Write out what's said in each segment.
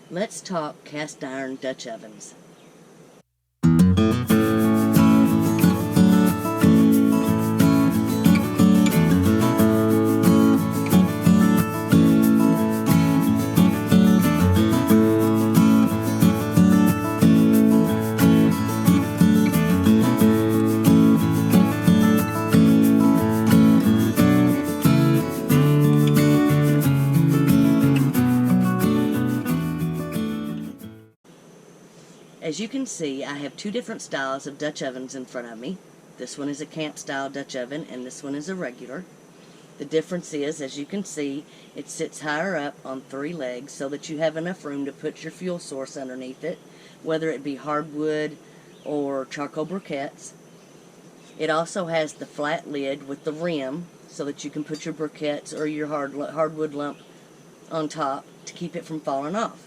Let's talk cast iron Dutch ovens. As you can see, I have two different styles of Dutch ovens in front of me. This one is a camp style Dutch oven and this one is a regular. The difference is, as you can see, it sits higher up on 3 legs so that you have enough room to put your fuel source underneath it, whether it be hardwood or charcoal briquettes. It also has the flat lid with the rim so that you can put your briquettes or your hardwood lump on top to keep it from falling off.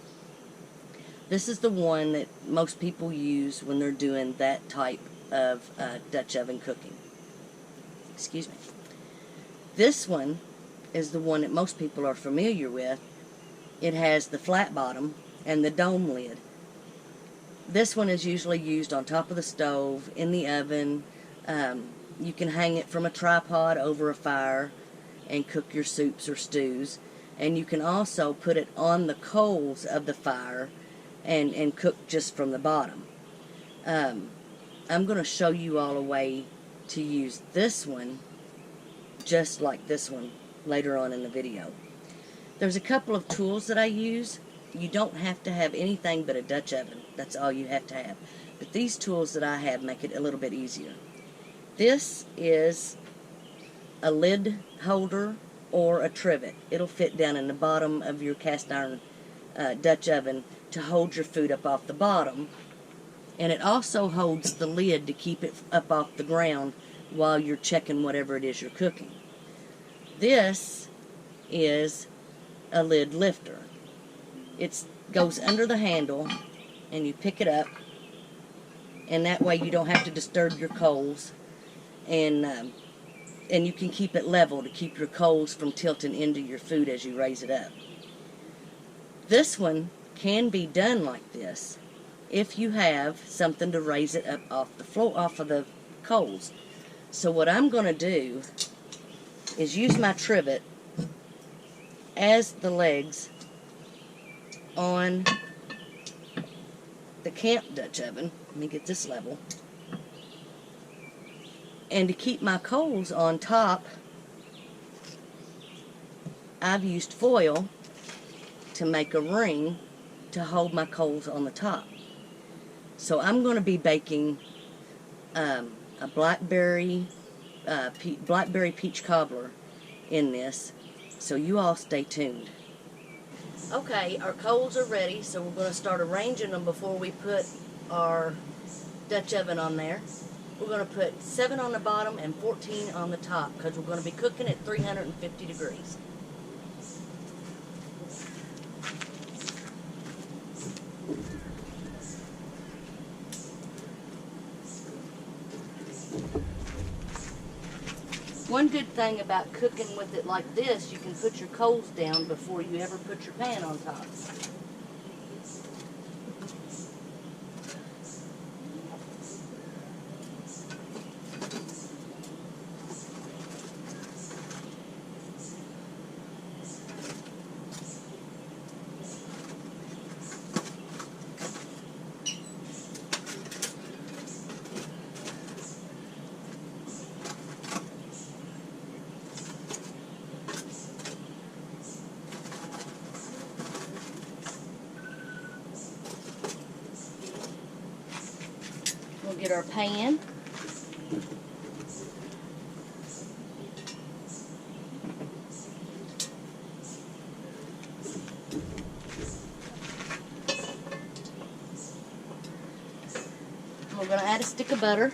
This is the one that most people use when they're doing that type of Dutch oven cooking. Excuse me. This one is the one that most people are familiar with. It has the flat bottom and the dome lid. This one is usually used on top of the stove, in the oven. You can hang it from a tripod over a fire and cook your soups or stews. And you can also put it on the coals of the fire and cook just from the bottom. I'm going to show you all a way to use this one just like this one later on in the video. There's a couple of tools that I use. You don't have to have anything but a Dutch oven. That's all you have to have. But these tools that I have make it a little bit easier. This is a lid holder or a trivet. It'll fit down in the bottom of your cast iron Dutch oven to hold your food up off the bottom, and it also holds the lid to keep it up off the ground while you're checking whatever it is you're cooking. This is a lid lifter. It goes under the handle and you pick it up, and that way you don't have to disturb your coals, and you can keep it level to keep your coals from tilting into your food as you raise it up. This one can be done like this if you have something to raise it up off the floor, off of the coals. So what I'm going to do is use my trivet as the legs on the camp Dutch oven. Let me get this level. And to keep my coals on top, I've used foil to make a ring to hold my coals on the top. So I'm going to be baking a blackberry peach cobbler in this, so you all stay tuned. Okay, our coals are ready, so we're going to start arranging them before we put our Dutch oven on there. We're going to put 7 on the bottom and 14 on the top because we're going to be cooking at 350 degrees. One good thing about cooking with it like this, you can put your coals down before you ever put your pan on top. We'll get our pan. We're going to add a stick of butter.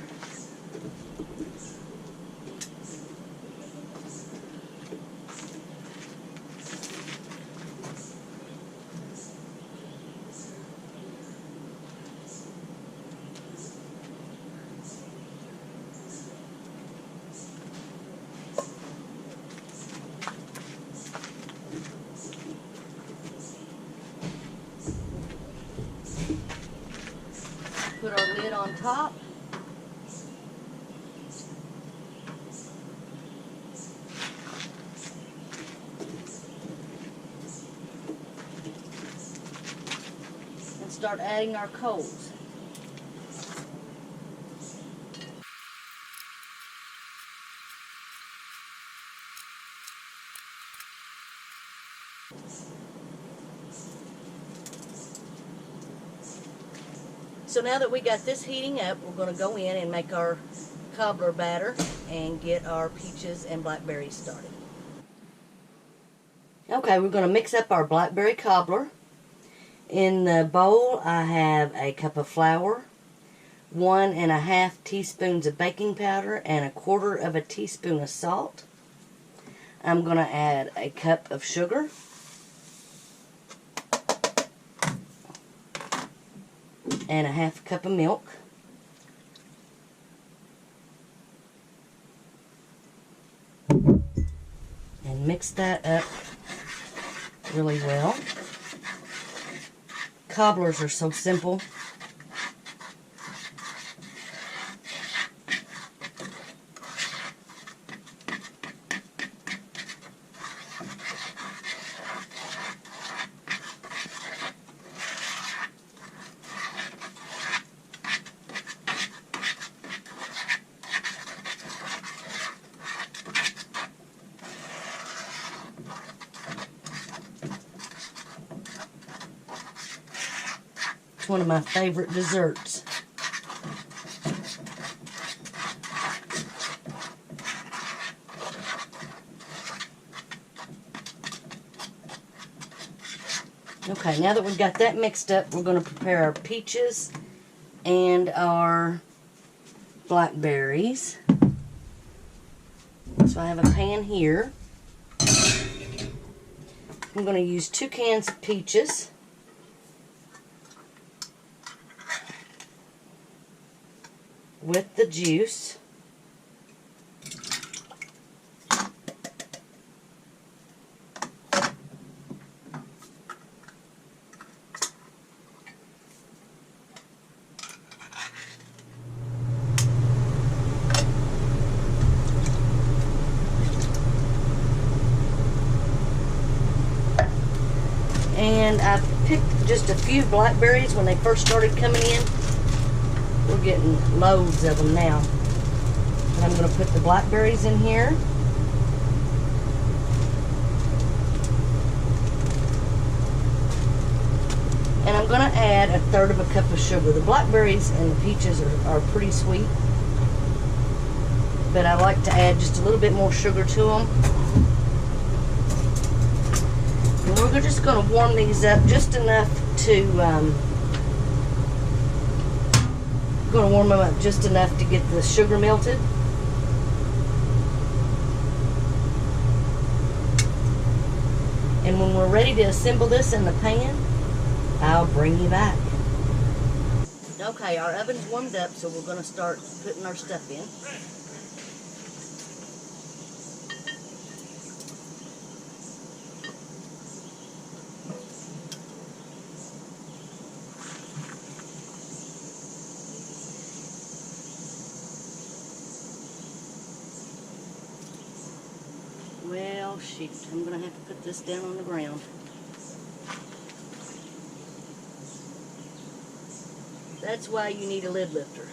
Put our lid on top. And start adding our coals. So now that we got this heating up, we're going to go in and make our cobbler batter and get our peaches and blackberries started. Okay, we're going to mix up our blackberry cobbler. In the bowl, I have a cup of flour, 1½ teaspoons of baking powder, and 1/4 teaspoon of salt. I'm going to add a cup of sugar, and 1/2 cup of milk. And mix that up really well. Cobblers are so simple. It's one of my favorite desserts. Okay, now that we've got that mixed up, we're going to prepare our peaches and our blackberries. So I have a pan here. I'm going to use 2 cans of peaches. With the juice. And I picked just a few blackberries when they first started coming in. We're getting loads of them now. And I'm going to put the blackberries in here. And I'm going to add 1/3 cup of sugar. The blackberries and the peaches are pretty sweet, but I like to add just a little bit more sugar to them. And we're just going to warm these up just enough to going to warm them up just enough to get the sugar melted. And when we're ready to assemble this in the pan, I'll bring you back. Okay, our oven's warmed up, so we're going to start putting our stuff in. Well, shoot, I'm going to have to put this down on the ground. That's why you need a lid lifter,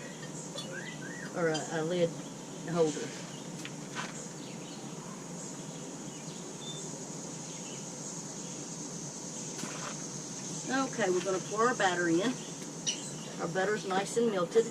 or a lid holder. Okay, we're going to pour our batter in. Our butter's nice and melted.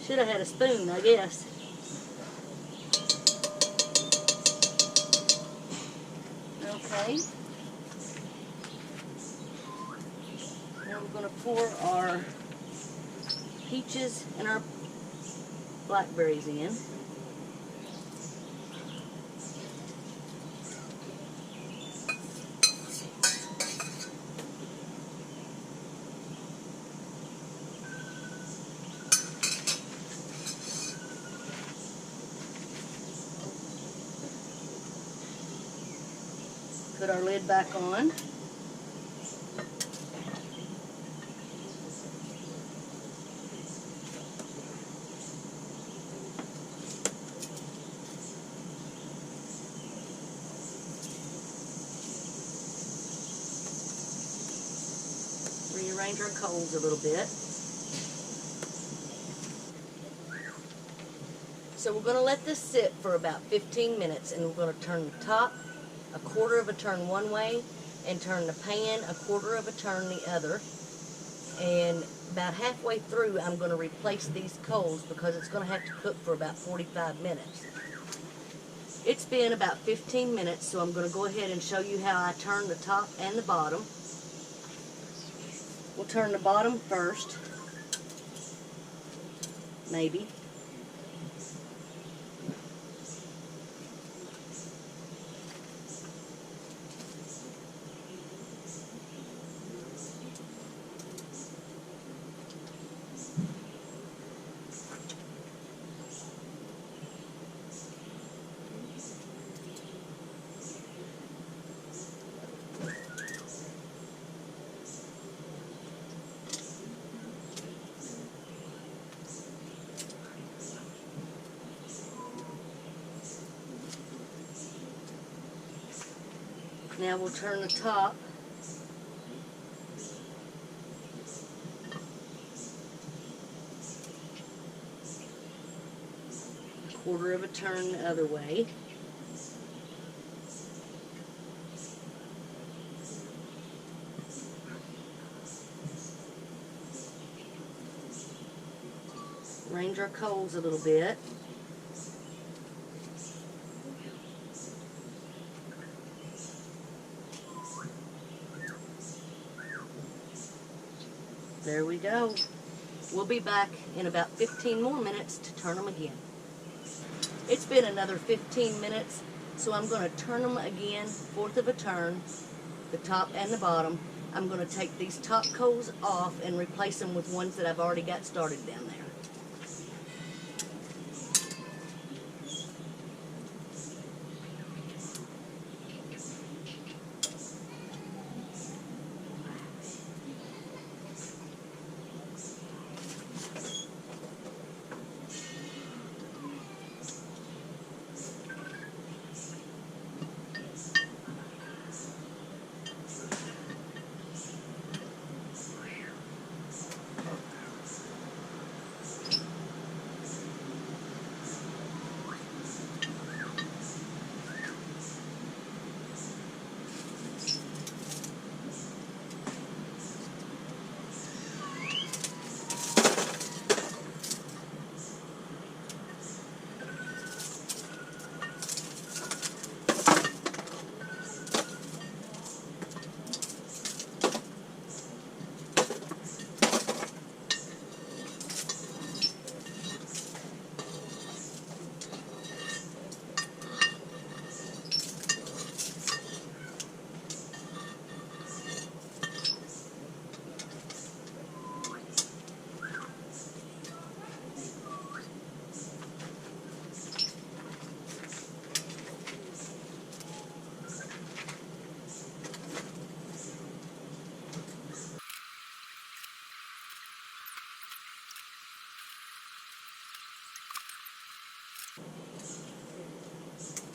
Should have had a spoon, I guess. Okay. Now we're going to pour our peaches and our blackberries in. Put our lid back on. Rearrange our coals a little bit. So we're going to let this sit for about 15 minutes, and we're going to turn the top a quarter of a turn one way and turn the pan a quarter of a turn the other. And about halfway through, I'm going to replace these coals because it's going to have to cook for about 45 minutes. It's been about 15 minutes, so I'm going to go ahead and show you how I turn the top and the bottom. We'll turn the bottom first, maybe. Now we'll turn the top a quarter of a turn the other way. Range our coals a little bit. There we go. We'll be back in about 15 more minutes to turn them again. It's been another 15 minutes, so I'm going to turn them again, fourth of a turn, the top and the bottom. I'm going to take these top coals off and replace them with ones that I've already got started down there.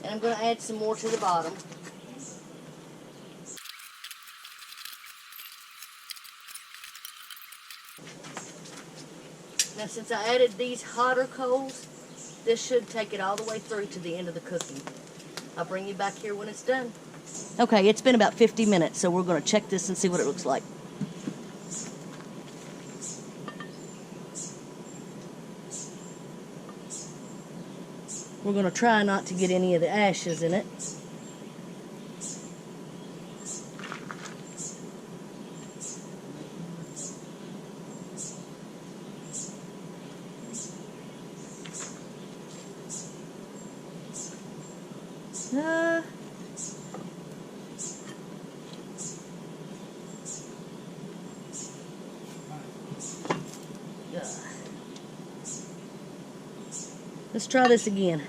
And I'm going to add some more to the bottom. Now since I added these hotter coals, this should take it all the way through to the end of the cooking. I'll bring you back here when it's done. Okay, it's been about 50 minutes, so we're going to check this and see what it looks like. We're going to try not to get any of the ashes in it. Let's try this again.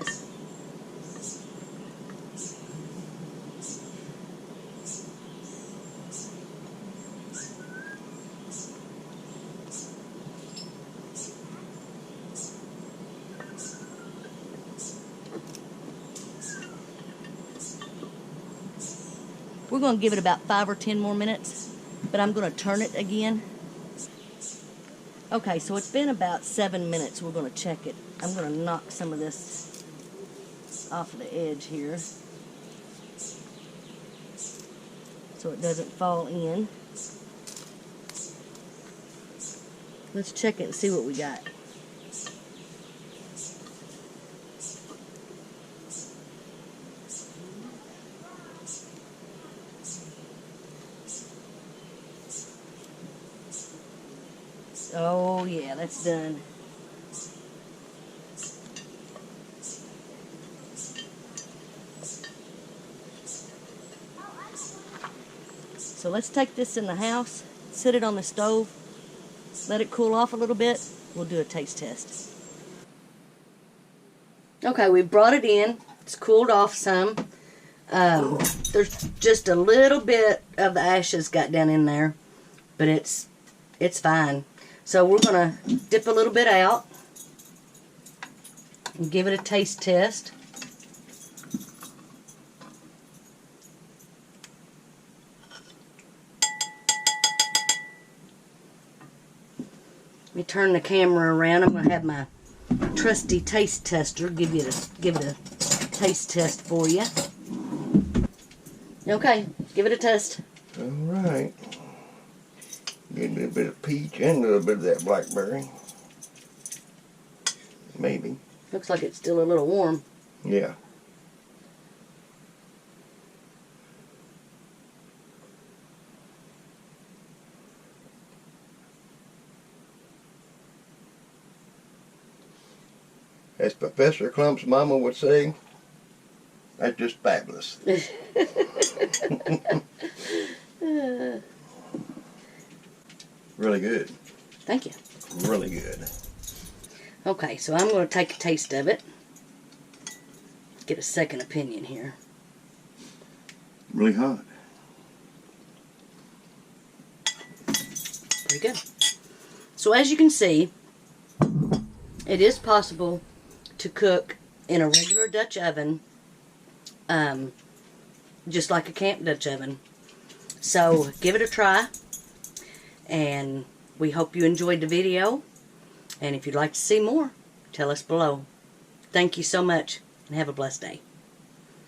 We're going to give it about 5 or 10 more minutes, but I'm going to turn it again. Okay, so it's been about 7 minutes. We're going to check it. I'm going to knock some of this off of the edge here so it doesn't fall in. Let's check it and see what we got. Oh yeah, that's done. So let's take this in the house, sit it on the stove, let it cool off a little bit. We'll do a taste test. Okay, we brought it in. It's cooled off some. There's just a little bit of the ashes got down in there, but it's fine. So we're going to dip a little bit out and give it a taste test. Let me turn the camera around. I'm going to have my trusty taste tester give it a taste test for you. Okay, give it a test. All right. Get a little bit of peach and a little bit of that blackberry. Maybe. Looks like it's still a little warm. Yeah. As Professor Clump's mama would say, that's just fabulous. Really good. Thank you. Really good. Okay, so I'm going to take a taste of it. Get a second opinion here. Really hot. Pretty good. So as you can see, it is possible to cook in a regular Dutch oven, just like a camp Dutch oven. So give it a try, and we hope you enjoyed the video. And if you'd like to see more, tell us below. Thank you so much, and have a blessed day.